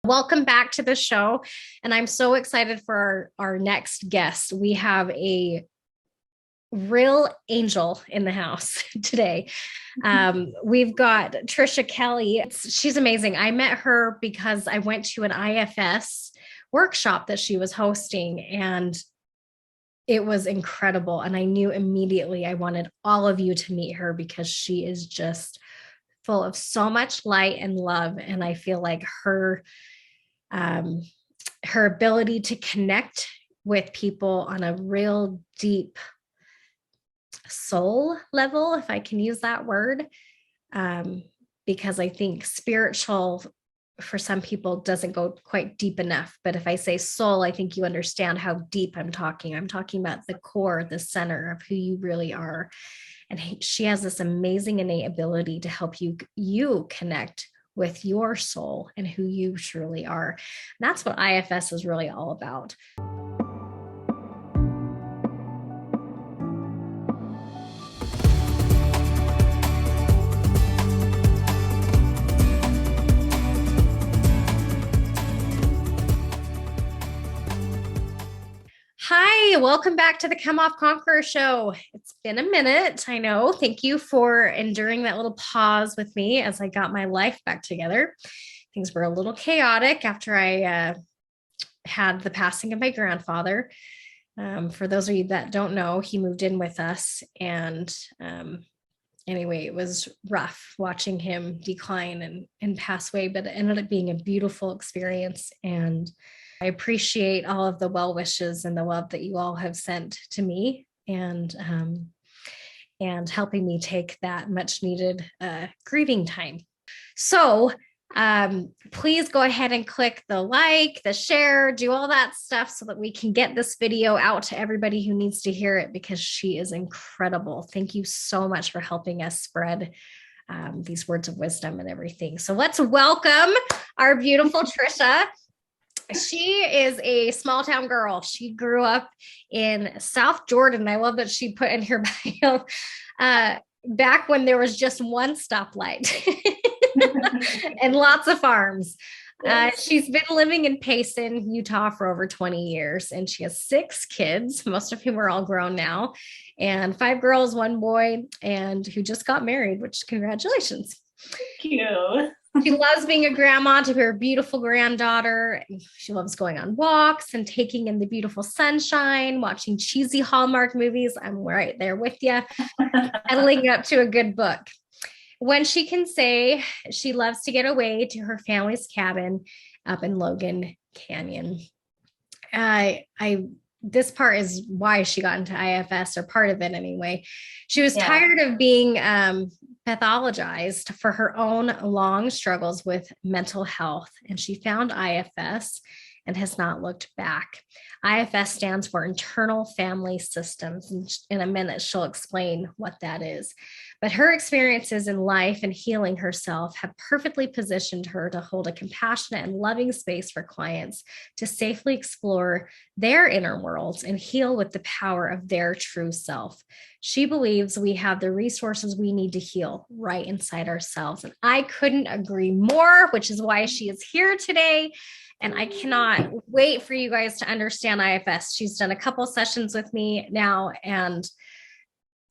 Welcome back to the show. And I'm so excited for our next guest. We have a real angel in the house today. We've got Trisha Kelly. She's amazing. I met her because I went to an IFS workshop that she was hosting, and it was incredible. And I knew immediately I wanted all of you to meet her because she is just full of so much light and love. And I feel like her ability to connect with people on a real deep soul level, if I can use that word, because I think spiritual for some people doesn't go quite deep enough. But if I say soul, I think you understand how deep I'm talking. I'm talking about the core, the center of who you really are. And she has this amazing innate ability to help you connect with your soul and who you truly are. And that's what IFS is really all about. Hi, welcome back to the Come Off Conqueror show. It's been a minute, I know. Thank you for enduring that little pause with me as I got my life back together. Things were a little chaotic after I had the passing of my grandfather. For those of you that don't know, he moved in with us. And anyway, it was rough watching him decline and pass away, but it ended up being a beautiful experience. And I appreciate all of the well wishes and the love that you all have sent to me, and helping me take that much needed grieving time. So please go ahead and click the like, the share, do all that stuff so that we can get this video out to everybody who needs to hear it, because she is incredible. Thank you so much for helping us spread these words of wisdom and everything. So let's welcome our beautiful Trisha. She is a small town girl. She grew up in South Jordan. I love that she put in her bio back when there was just one stoplight and lots of farms. She's been living in Payson, Utah for over 20 years, and she has 6 kids, most of whom are all grown now, and 5 girls, 1 boy, and who just got married, which congratulations. Thank you. She loves being a grandma to her beautiful granddaughter. She loves going on walks and taking in the beautiful sunshine, watching cheesy Hallmark movies. I'm right there with you, cuddling up to a good book. When she can say, she loves to get away to her family's cabin up in Logan Canyon. This part is why she got into IFS, or part of it anyway. She was tired of being pathologized for her own long struggles with mental health, and she found IFS and has not looked back. IFS stands for Internal Family Systems. And in a minute, she'll explain what that is. But her experiences in life and healing herself have perfectly positioned her to hold a compassionate and loving space for clients to safely explore their inner worlds and heal with the power of their true self. She believes we have the resources we need to heal right inside ourselves. And I couldn't agree more, which is why she is here today. And I cannot wait for you guys to understand IFS. She's done a couple sessions with me now, and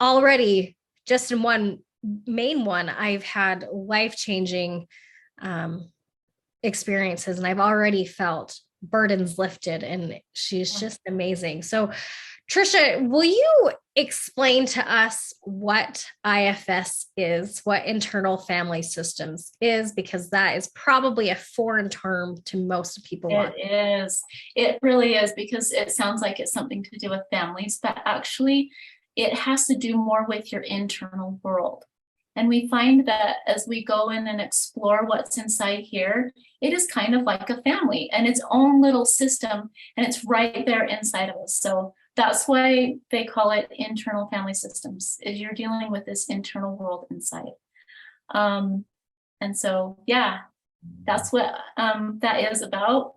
already just in one main one, I've had life-changing experiences, and I've already felt burdens lifted, and she's just amazing. So Trisha, will you explain to us what IFS is, what internal family systems is, because that is probably a foreign term to most people. It is. It really is, because it sounds like it's something to do with families, but actually it has to do more with your internal world. And we find that as we go in and explore what's inside here, it is kind of like a family and its own little system, and it's right there inside of us. So that's why they call it internal family systems, is you're dealing with this internal world inside. And so, yeah, that's what that is about.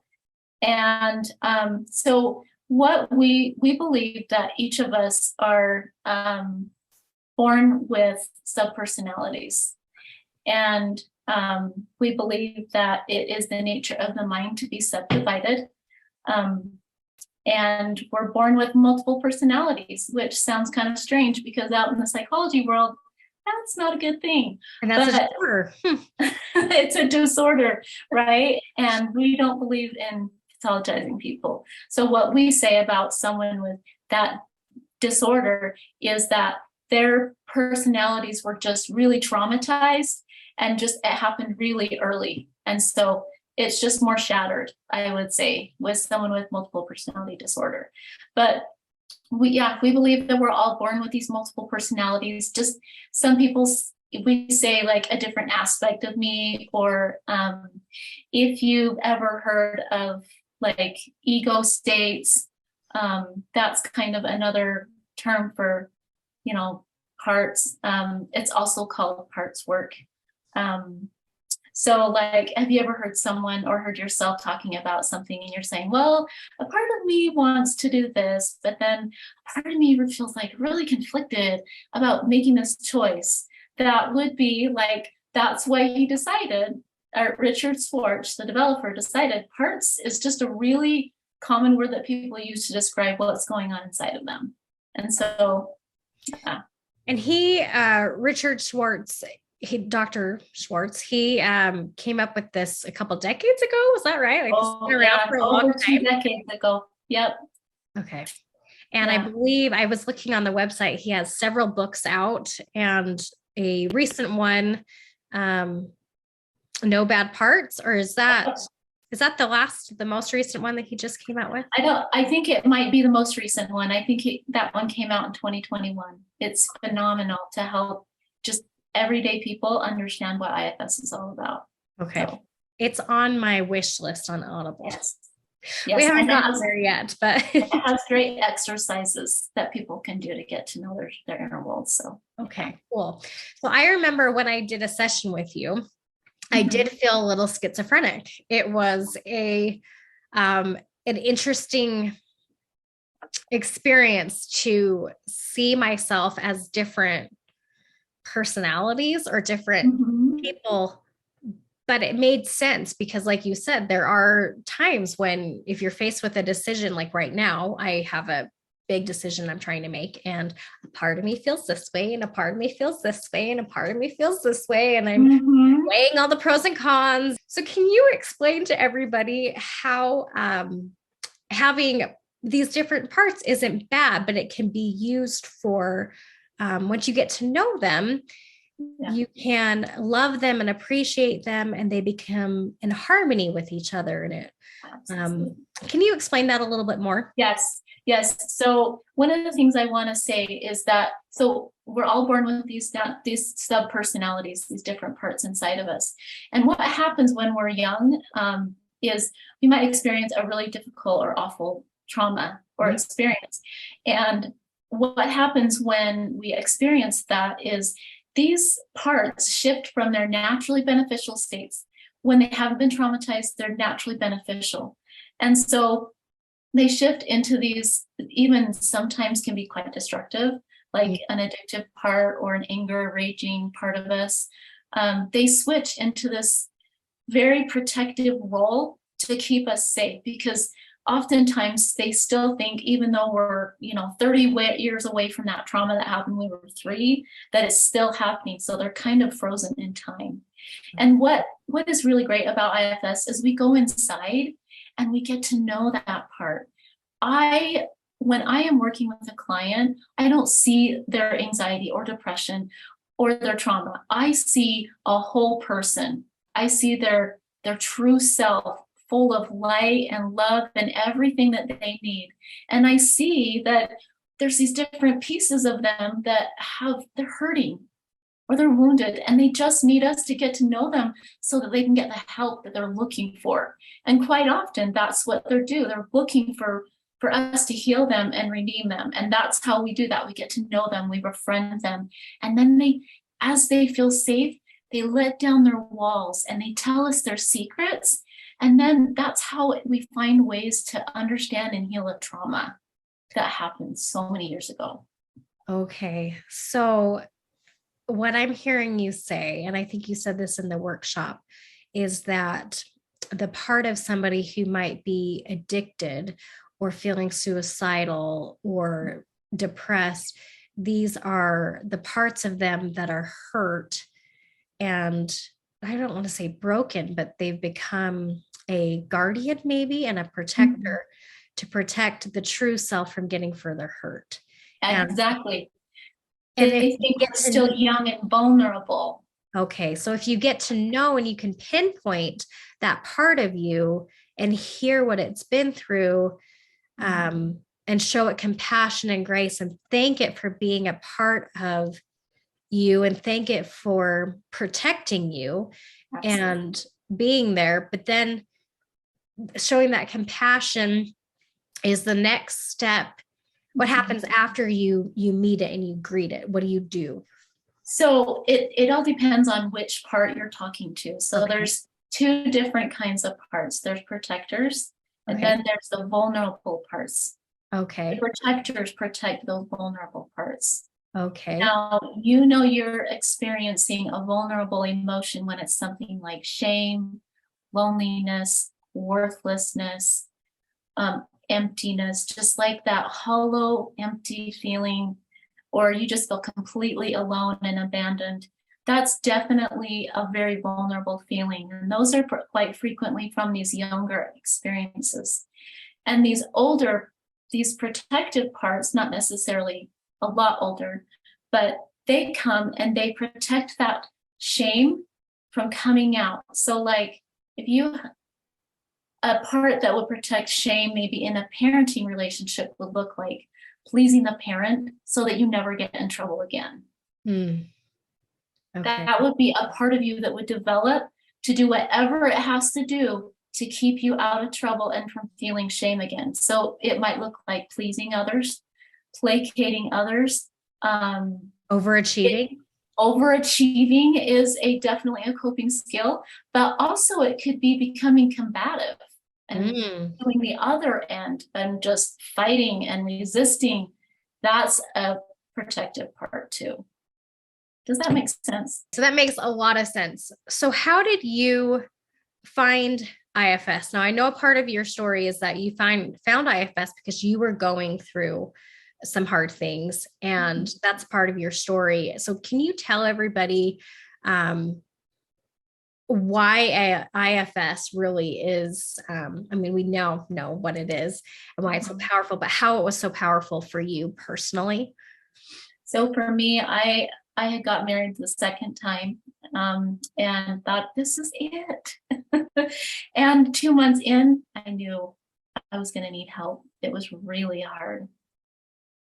And so what we believe that each of us are born with subpersonalities. And We believe that it is the nature of the mind to be subdivided. And we're born with multiple personalities, which sounds kind of strange because out in the psychology world, that's not a good thing. And that's a disorder. It's a disorder, right? And we don't believe in pathologizing people. So what we say about someone with that disorder is that their personalities were just really traumatized and just it happened really early. And so it's just more shattered, I would say, with someone with multiple personality disorder. But we believe that we're all born with these multiple personalities. Just some people, we say like a different aspect of me, or if you've ever heard of like ego states, that's kind of another term for, parts. It's also called parts work. So like, have you ever heard someone or heard yourself talking about something and you're saying, well, a part of me wants to do this, but then a part of me feels like really conflicted about making this choice? That would be like, that's why he decided, Richard Schwartz, the developer, decided parts is just a really common word that people use to describe what's going on inside of them. And so, yeah. And Richard Schwartz, Dr. Schwartz, he came up with this a couple decades ago. Was that right? Like for a long time. 2 decades ago. Yep. Okay. And I believe I was looking on the website, he has several books out, and a recent one, No Bad Parts, or is that the most recent one that he just came out with? I think it might be the most recent one. I think that one came out in 2021. It's phenomenal to help just everyday people understand what IFS is all about. Okay. So, it's on my wish list on Audible. Yes. We haven't gotten there yet, but it has great exercises that people can do to get to know their inner world. So, okay, cool. So I remember when I did a session with you, I did feel a little schizophrenic. It was an interesting experience to see myself as different personalities or different people, but it made sense because, like you said, there are times when if you're faced with a decision, like right now, I have a big decision I'm trying to make, and a part of me feels this way, and a part of me feels this way, and a part of me feels this way, and I'm weighing all the pros and cons. So can you explain to everybody how having these different parts isn't bad, but it can be used for once you get to know them, you can love them and appreciate them, and they become in harmony with each other in it. Can you explain that a little bit more? Yes. So one of the things I want to say is that, so we're all born with these sub-personalities, these different parts inside of us. And what happens when we're young is we might experience a really difficult or awful trauma or experience. And what happens when we experience that is these parts shift from their naturally beneficial states. When they haven't been traumatized, they're naturally beneficial. And so they shift into these, even sometimes can be quite destructive, like an addictive part or an anger, raging part of us. They switch into this very protective role to keep us safe, because oftentimes they still think, even though we're 30 years away from that trauma that happened when we were 3, that it's still happening. So they're kind of frozen in time. And what is really great about IFS is we go inside and we get to know that part. When I am working with a client, I don't see their anxiety or depression or their trauma. I see a whole person. I see their true self, full of light and love and everything that they need. And I see that there's these different pieces of them that they're hurting or they're wounded, and they just need us to get to know them so that they can get the help that they're looking for. And quite often that's what they're doing. They're looking for us to heal them and redeem them. And that's how we do that. We get to know them, we befriend them. And then as they feel safe, they let down their walls and they tell us their secrets. And then that's how we find ways to understand and heal a trauma that happened so many years ago. Okay. So what I'm hearing you say, and I think you said this in the workshop, is that the part of somebody who might be addicted or feeling suicidal or depressed, these are the parts of them that are hurt, and I don't want to say broken, but they've become a guardian maybe and a Mhm. protector to protect the true self from getting further hurt. And Exactly. and if They you think get we're to still young and vulnerable. Okay, so if you get to know and you can pinpoint that part of you and hear what it's been through, and show it compassion and grace and thank it for being a part of you and thank it for protecting you Absolutely. and being there, but then showing that compassion is the next step. What Mhm. happens after you meet it and you greet it? What do you do? So it all depends on which part you're talking to. So Okay. there's two different kinds of parts. There's protectors, and Okay. then there's the vulnerable parts. The Okay. protectors protect those vulnerable parts. Okay. Now, you know you're experiencing a vulnerable emotion when it's something like shame, loneliness, worthlessness, emptiness, just like that hollow, empty feeling, or you just feel completely alone and abandoned. That's definitely a very vulnerable feeling. And those are quite frequently from these younger experiences. And these protective parts, not necessarily a lot older, but they come and they protect that shame from coming out. So, like, if you a part that would protect shame, maybe in a parenting relationship, would look like pleasing the parent so that you never get in trouble again. Hmm. Okay. That would be a part of you that would develop to do whatever it has to do to keep you out of trouble and from feeling shame again. So it might look like pleasing others, placating others. It, Overachieving. overachieving is definitely a coping skill, but also it could be becoming combative and Mm. doing the other end and just fighting and resisting. That's a protective part too. Does that make sense? So that makes a lot of sense. So how did you find IFS? Now I know a part of your story is that you found IFS because you were going through some hard things, and that's part of your story. So can you tell everybody um, why IFS really is? I mean, we now know what it is and why it's so Mhm. powerful, but how it was so powerful for you personally. So for me, I had got married the second time, and thought this is it. And 2 months in, I knew I was going to need help. It was really hard.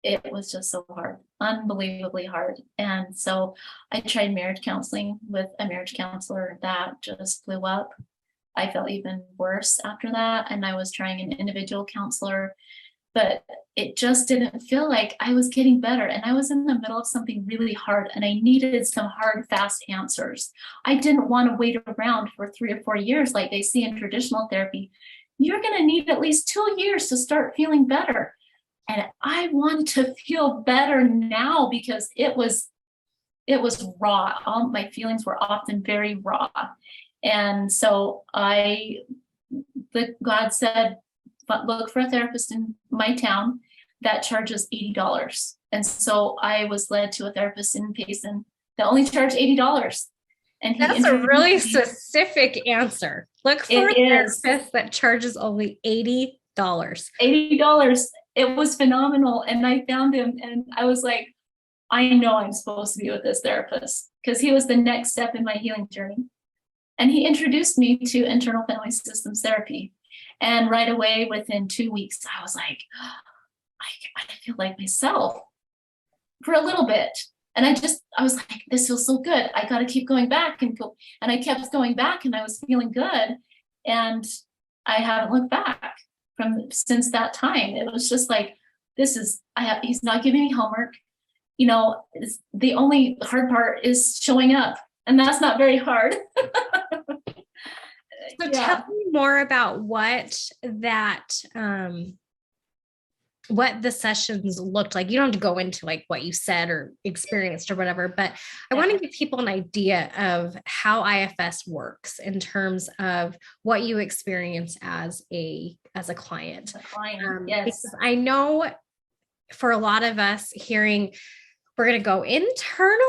It was just so hard, unbelievably hard. And so I tried marriage counseling with a marriage counselor that just blew up. I felt even worse after that. And I was trying an individual counselor, but it just didn't feel like I was getting better. And I was in the middle of something really hard and I needed some hard, fast answers. I didn't want to wait around for 3 or 4 years like they see in traditional therapy. You're going to need at least 2 years to start feeling better. And I wanted to feel better now because it was raw. All my feelings were often very raw. And so God said, look for a therapist in my town that charges $80. And so I was led to a therapist in Payson that only charged $80. And he That's a introduced really me. specific answer. Look for a It is therapist that charges only $80. $80. It was phenomenal. And I found him and I was like, I know I'm supposed to be with this therapist because he was the next step in my healing journey. And he introduced me to internal family systems therapy. And right away, within 2 weeks, I was like, I feel like myself for a little bit. And I was like, this feels so good. I got to keep going back and go. And I kept going back and I was feeling good. And I haven't looked back from since that time. It was just like, he's not giving me homework. The only hard part is showing up. And that's not very hard. So tell Yeah. me more about what that what the sessions looked like. You don't have to go into like what you said or experienced or whatever, but I want to give people an idea of how IFS works in terms of what you experience as a client. Yes. Because I know for a lot of us hearing we're going to go internally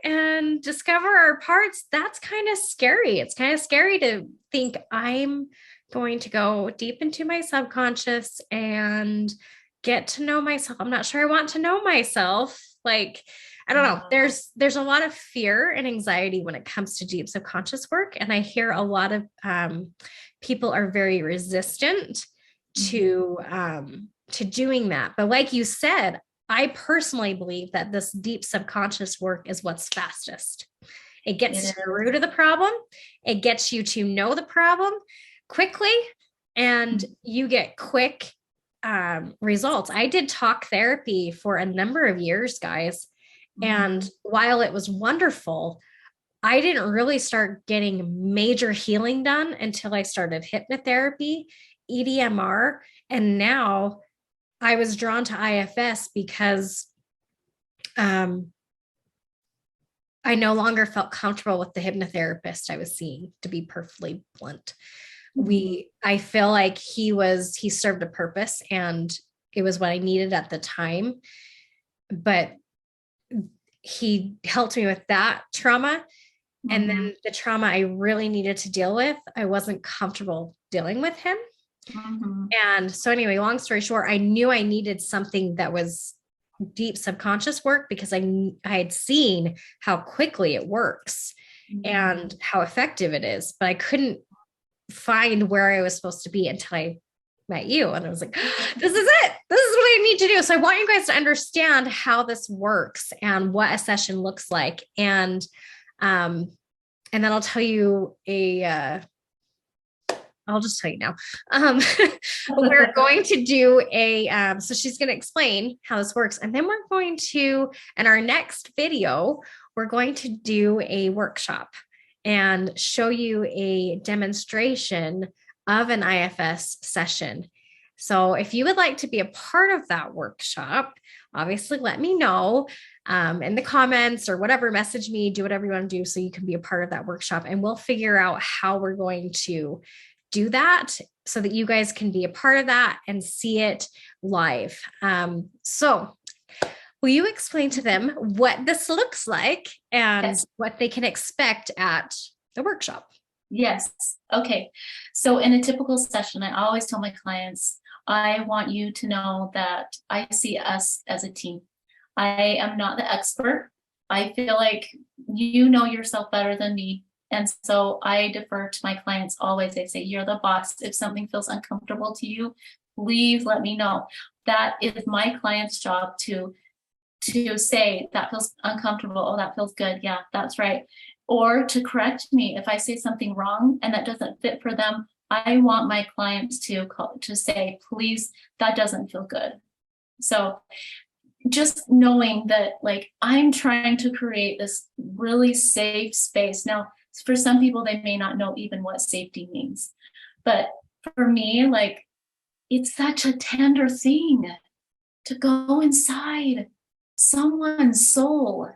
and discover our parts, that's kind of scary. It's kind of scary to think I'm going to go deep into my subconscious and get to know myself. I'm not sure I want to know myself. Like, I don't know. There's a lot of fear and anxiety when it comes to deep subconscious work. And I hear a lot of people are very resistant to doing that. But like you said, I personally believe that this deep subconscious work is what's fastest. It gets to the root of the problem. It gets you to know the problem quickly, and you get quick results. I did talk therapy for a number of years, guys. And while it was wonderful, I didn't really start getting major healing done until I started hypnotherapy, EDMR, and now I was drawn to IFS because I no longer felt comfortable with the hypnotherapist I was seeing, to be perfectly blunt. I feel like he served a purpose and it was what I needed at the time, but he helped me with that trauma. And then the trauma I really needed to deal with, I wasn't comfortable dealing with him. And so anyway, long story short, I knew I needed something that was deep subconscious work because I had seen how quickly it works and how effective it is, but I couldn't find where I was supposed to be until I met you. And I was like, this is it. This is what I need to do. So I want you guys to understand how this works and what a session looks like. And then I'll tell you I'll just tell you now. We're going to do so she's going to explain how this works. And then we're going to, in our next video, we're going to do a workshop and show you a demonstration of an IFS session. So if you would like to be a part of that workshop, obviously let me know in the comments or whatever, message me, do whatever you want to do so you can be a part of that workshop. And we'll figure out how we're going to do that so that you guys can be a part of that and see it live. So will you explain to them what this looks like and what they can expect at the workshop? Yes. Okay. So in a typical session, I always tell my clients, I want you to know that I see us as a team. I am not the expert. I feel like you know yourself better than me. And so I defer to my clients always. They say, you're the boss. If something feels uncomfortable to you, please let me know. That is my client's job to say that feels uncomfortable. Oh, that feels good. Yeah, that's right. Or to correct me if I say something wrong and that doesn't fit for them. I want my clients to say, please, that doesn't feel good. So just knowing that, like, I'm trying to create this really safe space. Now, for some people, they may not know even what safety means. But for me, like, it's such a tender thing to go inside someone's soul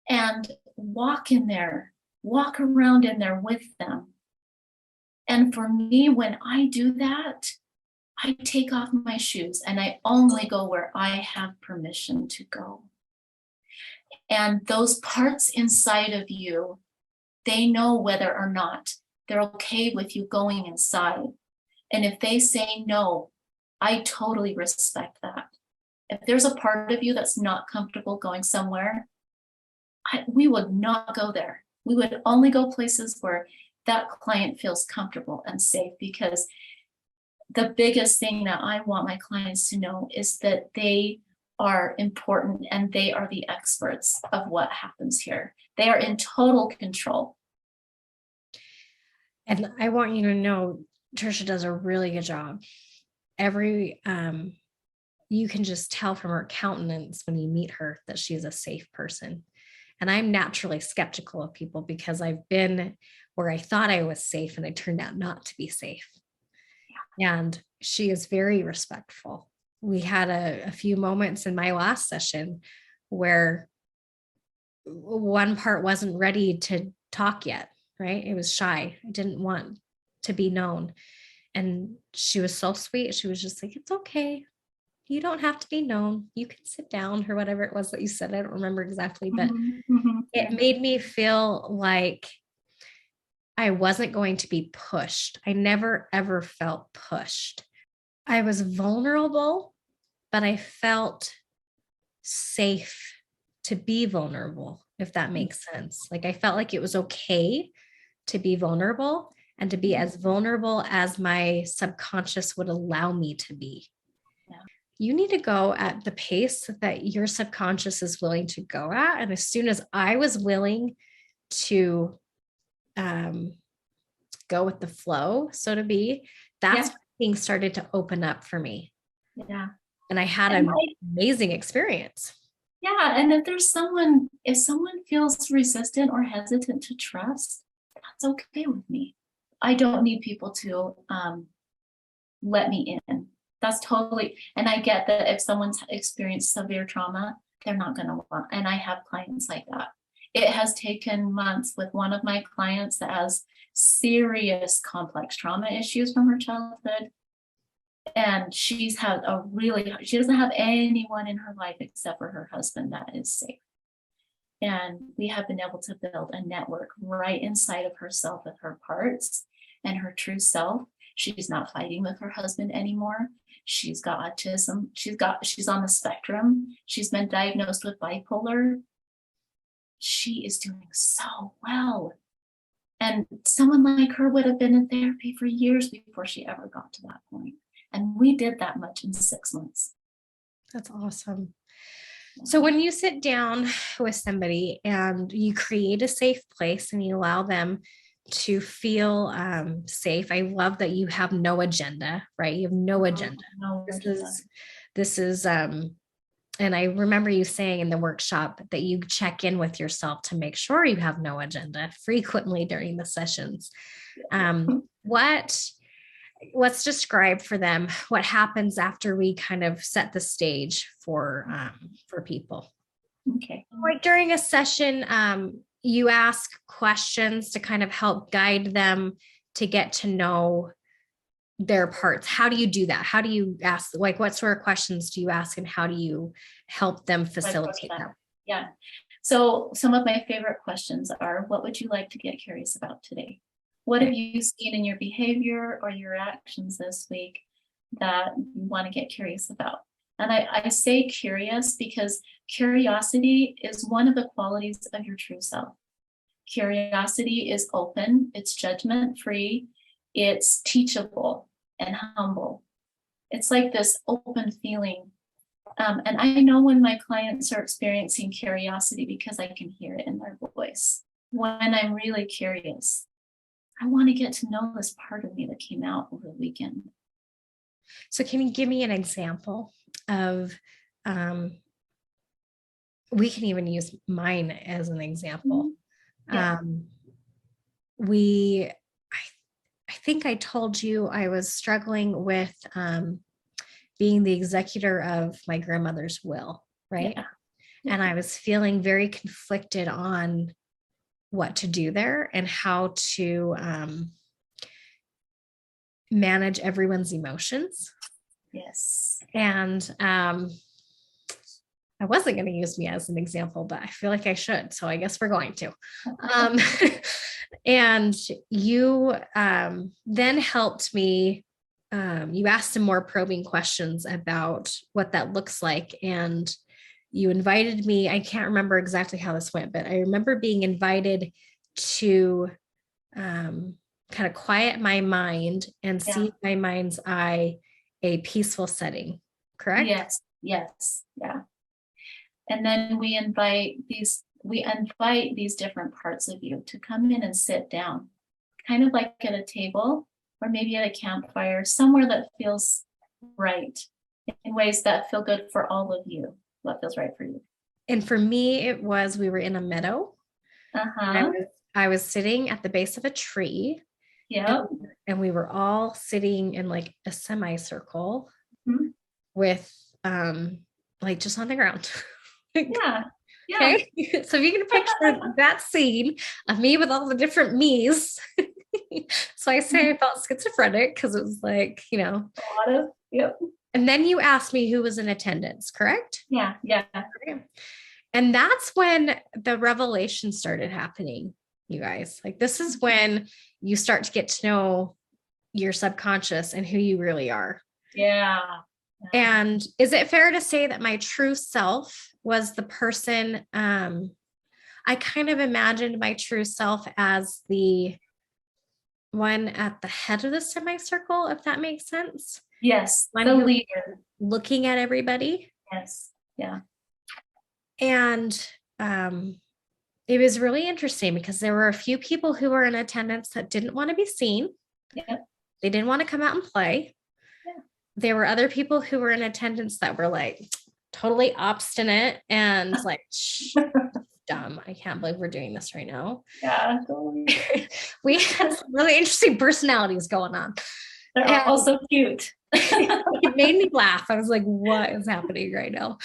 and walk in there, walk around in there with them. And for me, when I do that, I take off my shoes and I only go where I have permission to go. And those parts inside of you, they know whether or not they're okay with you going inside. And if they say no, I totally respect that. If there's a part of you that's not comfortable going somewhere, we would not go there. We would only go places where that client feels comfortable and safe, because the biggest thing that I want my clients to know is that they are important and they are the experts of what happens here. They are in total control. And I want you to know, Trisha does a really good job. You can just tell from her countenance when you meet her that she is a safe person. And I'm naturally skeptical of people because I've been where I thought I was safe and I turned out not to be safe. And she is very respectful. We had a few moments in my last session where one part wasn't ready to talk yet, right? It was shy. I didn't want to be known. And she was so sweet. She was just like, it's okay. You don't have to be known. You can sit down, or whatever it was that you said. I don't remember exactly, but it made me feel like I wasn't going to be pushed. I never, ever felt pushed. I was vulnerable, but I felt safe to be vulnerable, if that makes sense. Like I felt like it was okay to be vulnerable and to be as vulnerable as my subconscious would allow me to be. Yeah. You need to go at the pace that your subconscious is willing to go at. And as soon as I was willing to go with the flow, so to be, that's when things started to open up for me. Yeah. And I had an amazing experience. Yeah. And if someone feels resistant or hesitant to trust, that's okay with me. I don't need people to let me in. That's totally, and I get that if someone's experienced severe trauma, they're not going to want, and I have clients like that. It has taken months with one of my clients that has serious complex trauma issues from her childhood. And she doesn't have anyone in her life except for her husband that is safe. And we have been able to build a network right inside of herself with her parts and her true self. She's not fighting with her husband anymore. She's got autism. She's on the spectrum. She's been diagnosed with bipolar. She is doing so well. And someone like her would have been in therapy for years before she ever got to that point. And we did that much in 6 months. That's awesome. So when you sit down with somebody and you create a safe place and you allow them to feel safe, I love that you have no agenda, right? You have no agenda. This is and I remember you saying in the workshop that you check in with yourself to make sure you have no agenda frequently during the sessions. Let's describe for them what happens after we kind of set the stage for people. Okay. Like during a session, you ask questions to kind of help guide them to get to know their parts. How do you do that? How do you ask, like, what sort of questions do you ask, and how do you help them facilitate that? Yeah. So some of my favorite questions are, what would you like to get curious about today? What have you seen in your behavior or your actions this week that you want to get curious about? And I say curious because curiosity is one of the qualities of your true self. Curiosity is open, it's judgment-free, it's teachable and humble. It's like this open feeling. And I know when my clients are experiencing curiosity because I can hear it in their voice. When I'm really curious, I want to get to know this part of me that came out over the weekend. So can you give me an example of, we can even use mine as an example. Yeah. I think I told you I was struggling with being the executor of my grandmother's will, right? Yeah. And I was feeling very conflicted on what to do there and how to manage everyone's emotions. Yes. And I wasn't going to use me as an example, but I feel like I should. So I guess we're going to. And you then helped me. You asked some more probing questions about what that looks like. And you invited me. I can't remember exactly how this went, but I remember being invited to kind of quiet my mind and see my mind's eye a peaceful setting. Correct? Yes. Yes. Yeah. And then we invite these different parts of you to come in and sit down, kind of like at a table or maybe at a campfire, somewhere that feels right, in ways that feel good for all of you. What feels right for you? And for me, we were in a meadow. I was sitting at the base of a tree, Yeah. And we were all sitting in like a semicircle Mhm. with like just on the ground. Yeah. Yeah. Okay. So if you can picture that scene of me with all the different me's. So I say I felt schizophrenic because it was like, A lot of, yep. and then you asked me who was in attendance, correct? Yeah. Yeah. Okay. And that's when the revelation started happening, you guys. Like, this is when you start to get to know your subconscious and who you really are. Yeah. And is it fair to say that my true self was the person? I kind of imagined my true self as the one at the head of the semicircle, if that makes sense. Yes. One The who leader. looking at everybody. Yes. Yeah. And it was really interesting because there were a few people who were in attendance that didn't want to be seen. Yep. They didn't want to come out and play. Yeah. There were other people who were in attendance that were like totally obstinate and like, dumb. I can't believe we're doing this right now. Yeah. Totally. We had some really interesting personalities going on. They're all so cute. It made me laugh. I was like, what is happening right now?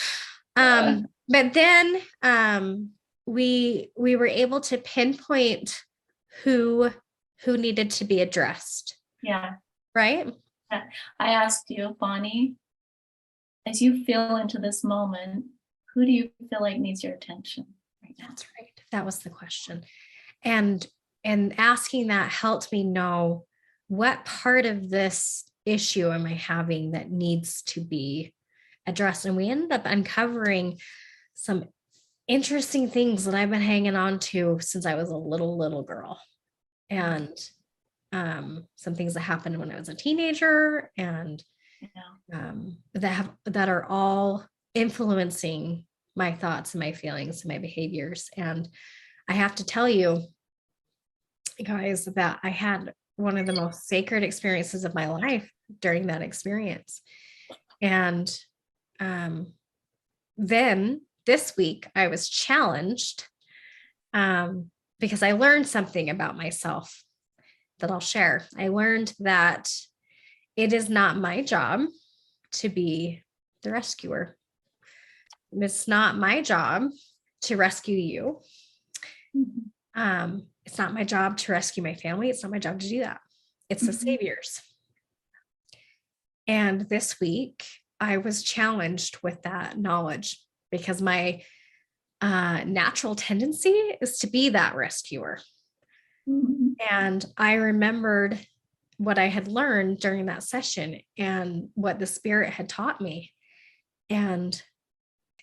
But then we were able to pinpoint who needed to be addressed. Yeah. Right? I asked you, Bonnie, as you feel into this moment, who do you feel like needs your attention right now? That's right. That was the question. And asking that helped me know what part of this issue am I having that needs to be addressed. And we ended up uncovering some interesting things that I've been hanging on to since I was a little girl. And some things that happened when I was a teenager, and that are all influencing my thoughts and my feelings and my behaviors. And I have to tell you guys that I had one of the most sacred experiences of my life during that experience. And then this week I was challenged because I learned something about myself that I'll share. I learned that it is not my job to be the rescuer. It's not my job to rescue you. It's not my job to rescue my family. It's not my job to do that. It's the Savior's. And this week, I was challenged with that knowledge because my natural tendency is to be that rescuer. And I remembered what I had learned during that session and what the Spirit had taught me. And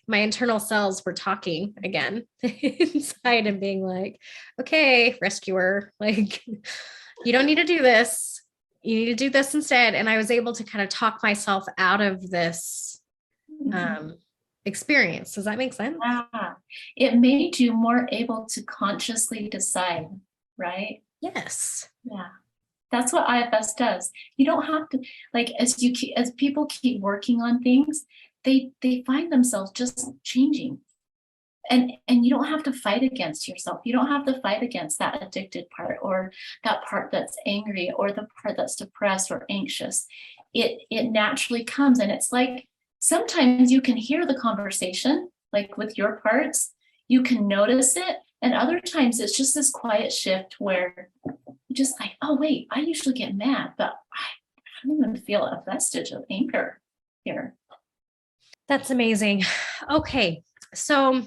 my internal selves were talking again inside and being like, okay, rescuer, like, you don't need to do this. You need to do this instead. And I was able to kind of talk myself out of this experience. Does that make sense? It made you more able to consciously decide, right? Yes. Yeah. That's what IFS does. You don't have to, like, as people keep working on things, they find themselves just changing. And you don't have to fight against yourself. You don't have to fight against that addicted part, or that part that's angry, or the part that's depressed or anxious. It naturally comes. And it's like, sometimes you can hear the conversation, like with your parts, you can notice it. And other times it's just this quiet shift where you're just like, oh, wait, I usually get mad, but I don't even feel a vestige of anger here. That's amazing. Okay. So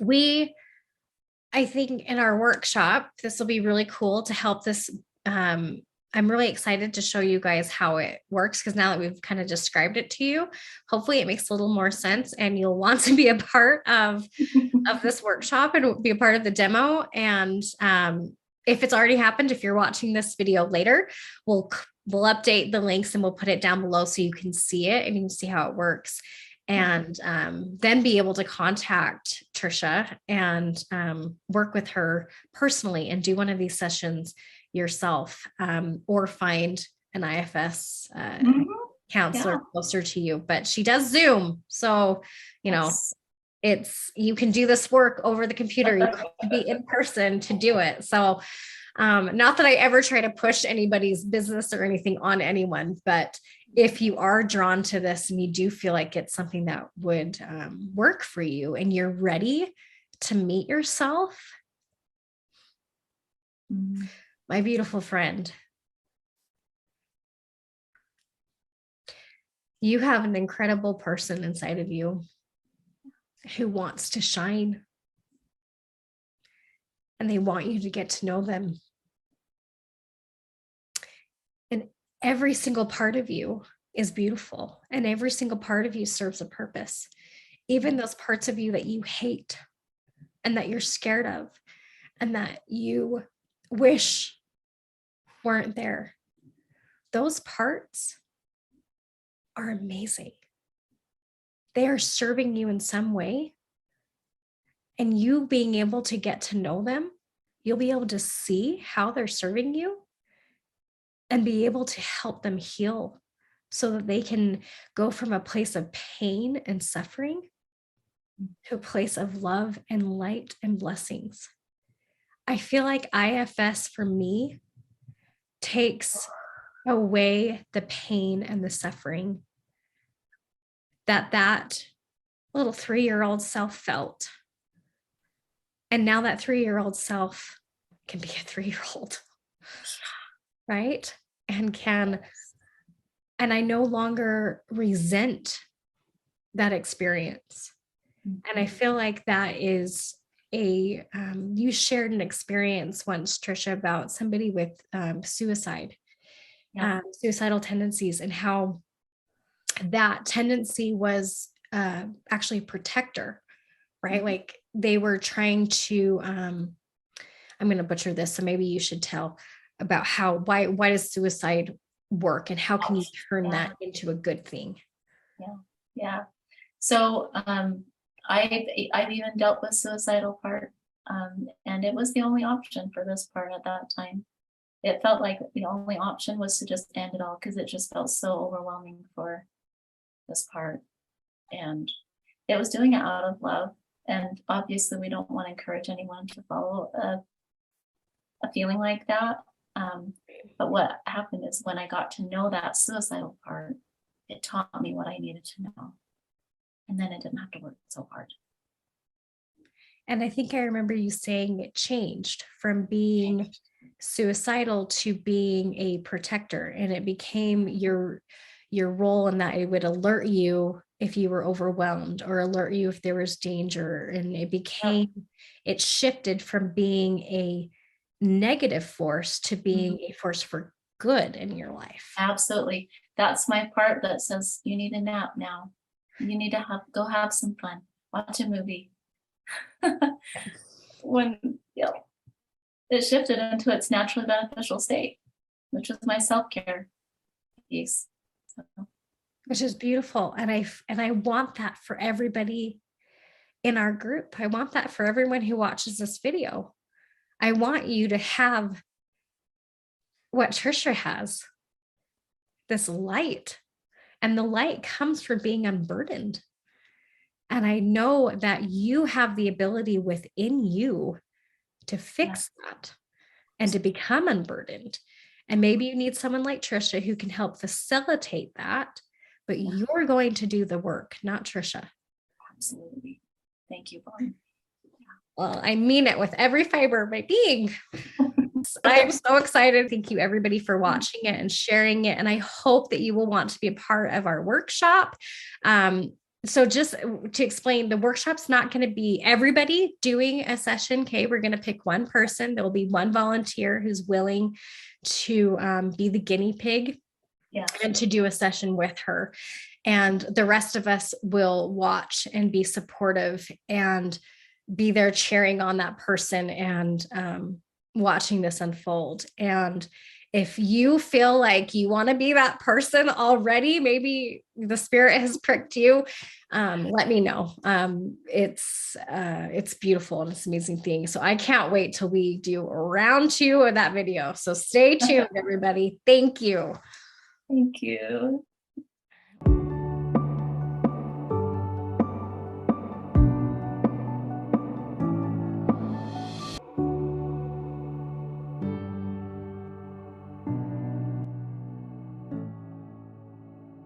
I think in our workshop, this will be really cool to help this. I'm really excited to show you guys how it works, because now that we've kind of described it to you, hopefully it makes a little more sense and you'll want to be a part of this workshop and be a part of the demo. And if it's already happened, if you're watching this video later, we'll update the links and we'll put it down below so you can see it and you can see how it works. And then be able to contact Trisha and work with her personally and do one of these sessions yourself, or find an IFS counselor closer to you. But she does Zoom. So, you can do this work over the computer. You have to be in person to do it. So Not that I ever try to push anybody's business or anything on anyone, but if you are drawn to this and you do feel like it's something that would work for you and you're ready to meet yourself, my beautiful friend, you have an incredible person inside of you who wants to shine, and they want you to get to know them. And every single part of you is beautiful, and every single part of you serves a purpose. Even those parts of you that you hate and that you're scared of and that you wish weren't there, those parts are amazing. They are serving you in some way. And you being able to get to know them, you'll be able to see how they're serving you and be able to help them heal so that they can go from a place of pain and suffering to a place of love and light and blessings. I feel like IFS for me takes away the pain and the suffering that little 3-year-old self felt. And now that 3-year-old self can be a 3-year-old, right? And I no longer resent that experience. And I feel like that is you shared an experience once, Trisha, about somebody with suicidal tendencies, and how that tendency was actually a protector, right? Mm-hmm. Like they were trying to, I'm going to butcher this, so maybe you should tell about why does suicide work and how can you turn that into a good thing? Yeah. So I've even dealt with suicidal part, and it was the only option for this part at that time. It felt like the only option was to just end it all because it just felt so overwhelming for this part. And it was doing it out of love. And obviously we don't want to encourage anyone to follow a feeling like that. But what happened is when I got to know that suicidal part, it taught me what I needed to know. And then it didn't have to work so hard. And I think I remember you saying it changed from being suicidal to being a protector, and it became your role in that it would alert you if you were overwhelmed or alert you if there was danger. And it shifted from being a negative force to being a force for good in your life. Absolutely. That's my part that says you need a nap now. You need to go have some fun, watch a movie. When it shifted into its naturally beneficial state, which was my self-care piece. Which is beautiful. And I want that for everybody in our group. I want that for everyone who watches this video. I want you to have what Trisha has, this light. And the light comes from being unburdened. And I know that you have the ability within you to fix that and to become unburdened. And maybe you need someone like Trisha who can help facilitate that, but you're going to do the work, not Trisha. Absolutely. Thank you, Bonnie. Well, I mean it with every fiber of my being. I'm so excited. Thank you, everybody, for watching it and sharing it. And I hope that you will want to be a part of our workshop. So just to explain, the workshop's not going to be everybody doing a session. Okay, we're going to pick one person. There will be one volunteer who's willing to be the guinea pig and to do a session with her. And the rest of us will watch and be supportive and be there cheering on that person and watching this unfold. And if you feel like you want to be that person already, maybe the spirit has pricked you, let me know. It's beautiful and it's an amazing thing. So I can't wait till we do round 2 of that video. So stay tuned, everybody. Thank you. Thank you.